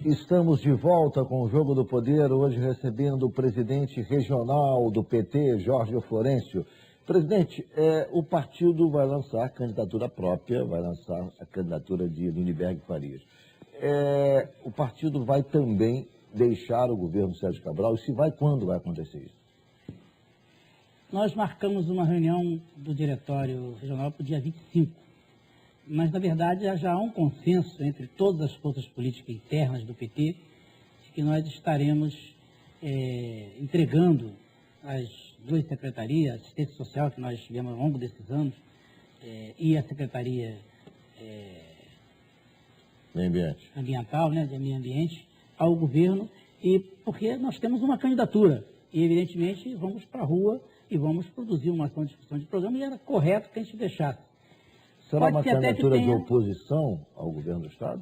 Estamos de volta com o Jogo do Poder, hoje recebendo o presidente regional do PT, Jorge Florencio. Presidente, o partido vai lançar a candidatura própria, vai lançar a candidatura de Lindenberg Farias. O partido vai também deixar o governo Sérgio Cabral, e se vai, quando vai acontecer isso? Nós marcamos uma reunião do Diretório Regional para o dia 25, mas, na verdade, já há um consenso entre todas as forças políticas internas do PT de que nós estaremos entregando as duas secretarias, a assistência social que nós tivemos ao longo desses anos, e a secretaria ambiental, né, de meio ambiente, ao governo, e porque nós temos uma candidatura e, evidentemente, vamos para a rua e vamos produzir uma ação de discussão de programa, e era correto que a gente deixasse. Será uma candidatura de oposição ao governo do Estado?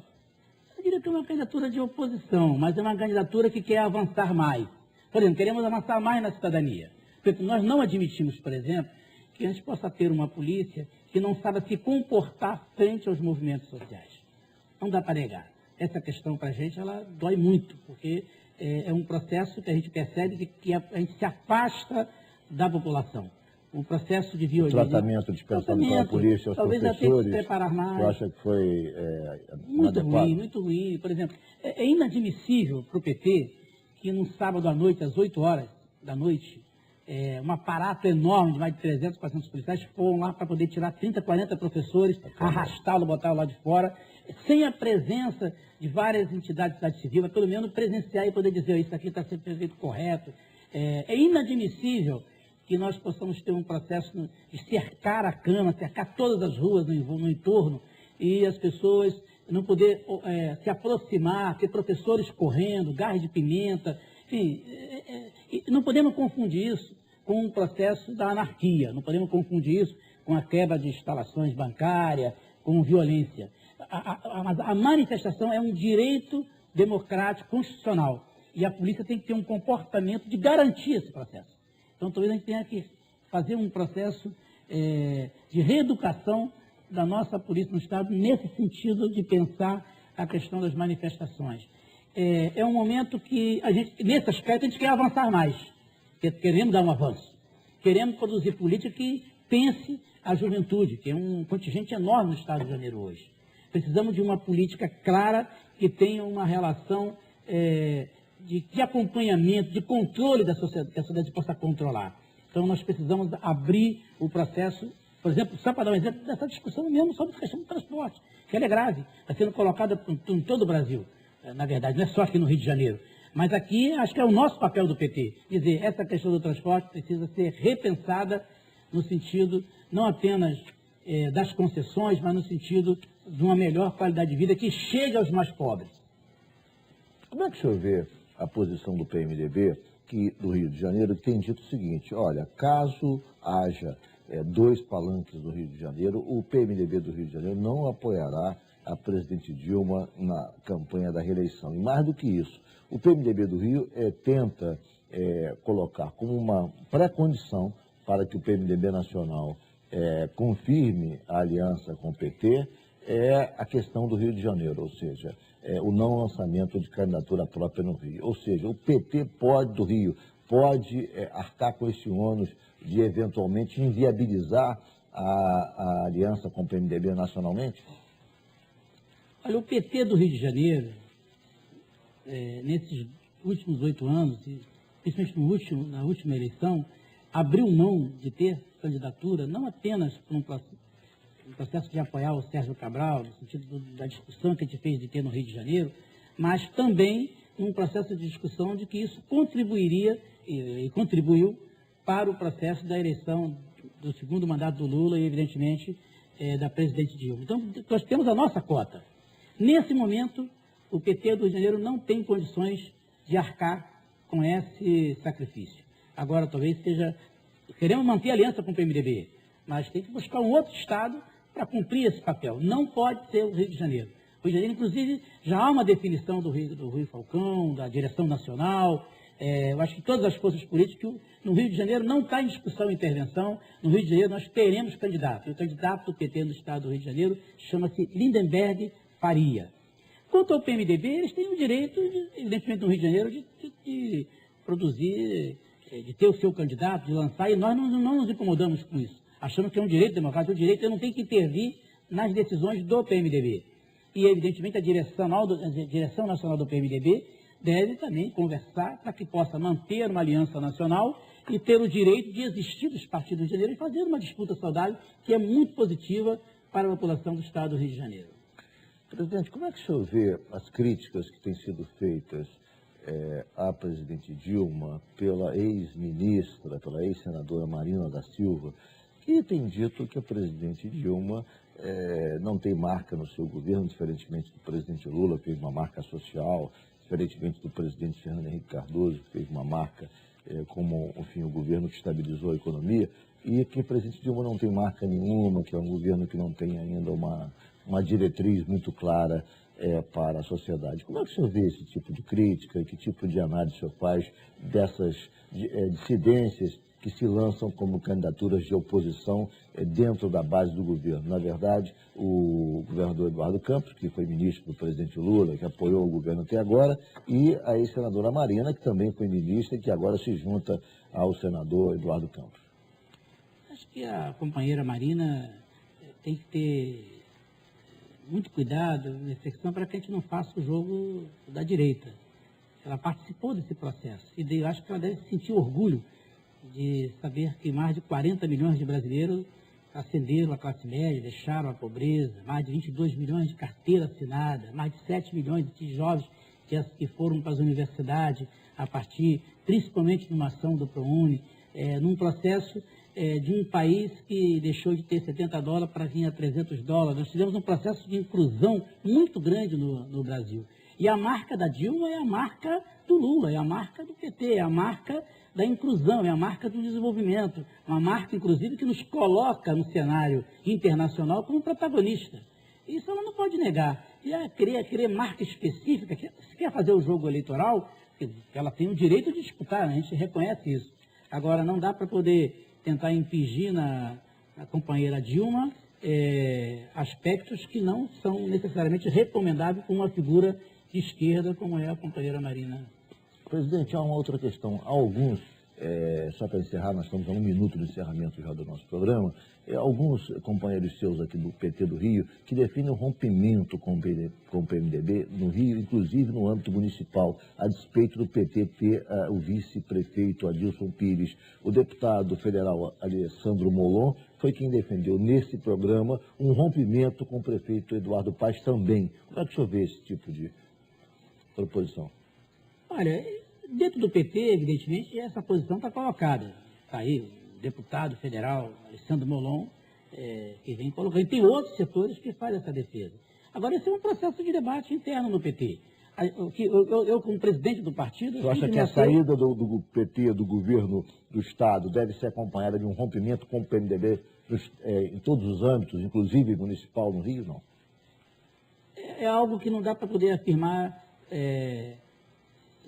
Eu diria que é uma candidatura de oposição, mas é uma candidatura que quer avançar mais. Por exemplo, queremos avançar mais na cidadania. Porque nós não admitimos, por exemplo, que a gente possa ter uma polícia que não saiba se comportar frente aos movimentos sociais. Não dá para negar. Essa questão para a gente, ela dói muito, porque é um processo que a gente percebe que a gente se afasta da população. O processo de violência... O tratamento dispensado pela polícia aos professores, preparar mais. você acha que foi muito ruim, muito ruim. Por exemplo, é inadmissível para o PT que num sábado à noite, às 8 horas da noite, um aparato enorme de mais de 300, 400 policiais foram lá para poder tirar 30, 40 professores, arrastá-lo, botá-lo lá de fora, sem a presença de várias entidades da sociedade civil, mas pelo menos presenciar e poder dizer, isso aqui está sendo feito correto. É inadmissível que nós possamos ter um processo de cercar a Câmara, cercar todas as ruas no entorno, e as pessoas não poder se aproximar, ter professores correndo, gás de pimenta, enfim, não podemos confundir isso com um processo da anarquia, não podemos confundir isso com a quebra de instalações bancárias, com violência. A manifestação é um direito democrático, constitucional, e a polícia tem que ter um comportamento de garantir esse processo. Então, talvez a gente tenha que fazer um processo de reeducação da nossa polícia no Estado, nesse sentido de pensar a questão das manifestações. É um momento que, nesse aspecto, a gente quer avançar mais. Queremos dar um avanço. Queremos produzir política que pense a juventude, que é um contingente enorme no Estado de Janeiro hoje. Precisamos de uma política clara que tenha uma relação de acompanhamento, de controle da sociedade, que a sociedade possa controlar. Então, nós precisamos abrir o processo, por exemplo, só para dar um exemplo, dessa discussão mesmo sobre a questão do transporte, que ela é grave, está sendo colocada em todo o Brasil, na verdade, não é só aqui no Rio de Janeiro. Mas aqui, acho que é o nosso papel do PT, dizer, essa questão do transporte precisa ser repensada no sentido, não apenas das concessões, mas no sentido de uma melhor qualidade de vida que chegue aos mais pobres. Como é que o senhor vê a posição do PMDB, do Rio de Janeiro, que tem dito o seguinte, olha, caso haja 2 palanques do Rio de Janeiro, o PMDB do Rio de Janeiro não apoiará a presidente Dilma na campanha da reeleição. E mais do que isso, o PMDB do Rio tenta colocar como uma pré-condição para que o PMDB nacional confirme a aliança com o PT, a questão do Rio de Janeiro, ou seja, o não lançamento de candidatura própria no Rio. Ou seja, o PT do Rio pode arcar com esse ônus de eventualmente inviabilizar a aliança com o PMDB nacionalmente? Olha, o PT do Rio de Janeiro, nesses últimos 8 anos, principalmente na última eleição, abriu mão de ter candidatura, não apenas por um processo de apoiar o Sérgio Cabral, no sentido da discussão que a gente fez de ter no Rio de Janeiro, mas também um processo de discussão de que isso contribuiria e contribuiu para o processo da eleição do segundo mandato do Lula e, evidentemente, da presidente Dilma. Então, nós temos a nossa cota. Nesse momento, o PT do Rio de Janeiro não tem condições de arcar com esse sacrifício. Agora, talvez seja... Queremos manter a aliança com o PMDB, mas tem que buscar um outro Estado para cumprir esse papel. Não pode ser o Rio de Janeiro. O Rio de Janeiro, inclusive, já há uma definição do Rui Falcão, da direção nacional. Eu acho que todas as forças políticas, no Rio de Janeiro não está em discussão e intervenção. No Rio de Janeiro nós teremos candidato. E o candidato do PT no Estado do Rio de Janeiro chama-se Lindenberg Faria. Quanto ao PMDB, eles têm o direito, evidentemente, no Rio de Janeiro, de produzir, de ter o seu candidato, de lançar, e nós não nos incomodamos com isso. Achamos que é um direito democrático, o direito não tem que intervir nas decisões do PMDB. E, evidentemente, a Direção Nacional do PMDB deve também conversar para que possa manter uma aliança nacional e ter o direito de existir dos partidos do Rio de Janeiro e fazer uma disputa saudável que é muito positiva para a população do Estado do Rio de Janeiro. Presidente, como é que o senhor vê as críticas que têm sido feitas à presidente Dilma pela ex-ministra, pela ex-senadora Marina da Silva, que tem dito que a presidente Dilma não tem marca no seu governo, diferentemente do presidente Lula, que fez uma marca social, diferentemente do presidente Fernando Henrique Cardoso, que fez uma marca como, enfim, o governo que estabilizou a economia, e que a presidente Dilma não tem marca nenhuma, que é um governo que não tem ainda uma diretriz muito clara para a sociedade. Como é que o senhor vê esse tipo de crítica, que tipo de análise o senhor faz dessas dissidências que se lançam como candidaturas de oposição dentro da base do governo? Na verdade, o governador Eduardo Campos, que foi ministro do presidente Lula, que apoiou o governo até agora, e a ex-senadora Marina, que também foi ministra e que agora se junta ao senador Eduardo Campos. Acho que a companheira Marina tem que ter muito cuidado nessa questão para que a gente não faça o jogo da direita. Ela participou desse processo e eu acho que ela deve sentir orgulho de saber que mais de 40 milhões de brasileiros ascenderam a classe média, deixaram a pobreza, mais de 22 milhões de carteira assinada, mais de 7 milhões de jovens que foram para as universidades a partir, principalmente numa ação do ProUni, num processo de um país que deixou de ter $70 para vir a $300. Nós tivemos um processo de inclusão muito grande no Brasil. E a marca da Dilma é a marca do Lula, é a marca do PT, é a marca da inclusão, é a marca do desenvolvimento, uma marca, inclusive, que nos coloca no cenário internacional como protagonista. Isso ela não pode negar. E querer marca específica, se quer fazer o jogo eleitoral, ela tem o direito de disputar, né? A gente reconhece isso. Agora, não dá para poder tentar impingir na companheira Dilma aspectos que não são necessariamente recomendáveis por uma figura de esquerda como é a companheira Marina. Presidente, há uma outra questão. Há alguns, só para encerrar, nós estamos a 1 minuto do encerramento já do nosso programa, alguns companheiros seus aqui do PT do Rio que definem o rompimento com o PMDB no Rio, inclusive no âmbito municipal, a despeito do PT ter o vice-prefeito Adilson Pires. O deputado federal Alessandro Molon foi quem defendeu nesse programa um rompimento com o prefeito Eduardo Paes também. Como é que o senhor vê esse tipo de proposição? Olha, dentro do PT, evidentemente, essa posição está colocada. Está aí o deputado federal Alessandro Molon, que vem colocando. E tem outros setores que fazem essa defesa. Agora, esse é um processo de debate interno no PT. Eu como presidente do partido... Você acha que a saída do PT, do governo do Estado, deve ser acompanhada de um rompimento com o PMDB em todos os âmbitos, inclusive municipal no Rio, não? É algo que não dá para poder afirmar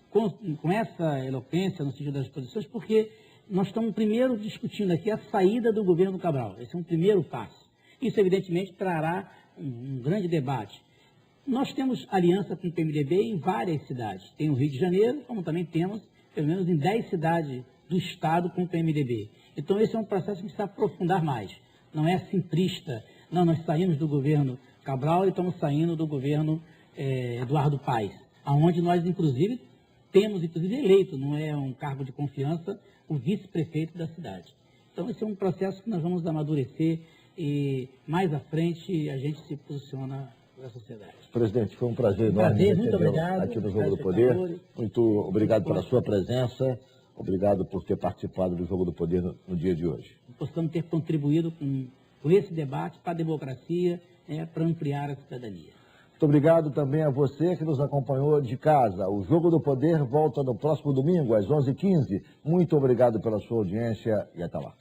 com essa eloquência no sentido das posições, porque nós estamos primeiro discutindo aqui a saída do governo Cabral. Esse é um primeiro passo. Isso, evidentemente, trará um grande debate. Nós temos aliança com o PMDB em várias cidades. Tem o Rio de Janeiro, como também temos, pelo menos em 10 cidades do Estado com o PMDB. Então, esse é um processo que precisa aprofundar mais. Não é simplista. Não, nós saímos do governo Cabral e estamos saindo do governo Eduardo Paes, onde nós, inclusive, temos, eleito, não é um cargo de confiança, o vice-prefeito da cidade. Então, esse é um processo que nós vamos amadurecer e, mais à frente, a gente se posiciona na sociedade. Presidente, foi um prazer enorme muito obrigado, aqui no Jogo do Poder. Muito obrigado pela sua presença. Obrigado por ter participado do Jogo do Poder no dia de hoje. Possamos ter contribuído com esse debate para a democracia, para ampliar a cidadania. Muito obrigado também a você que nos acompanhou de casa. O Jogo do Poder volta no próximo domingo, às 11h15. Muito obrigado pela sua audiência e até lá.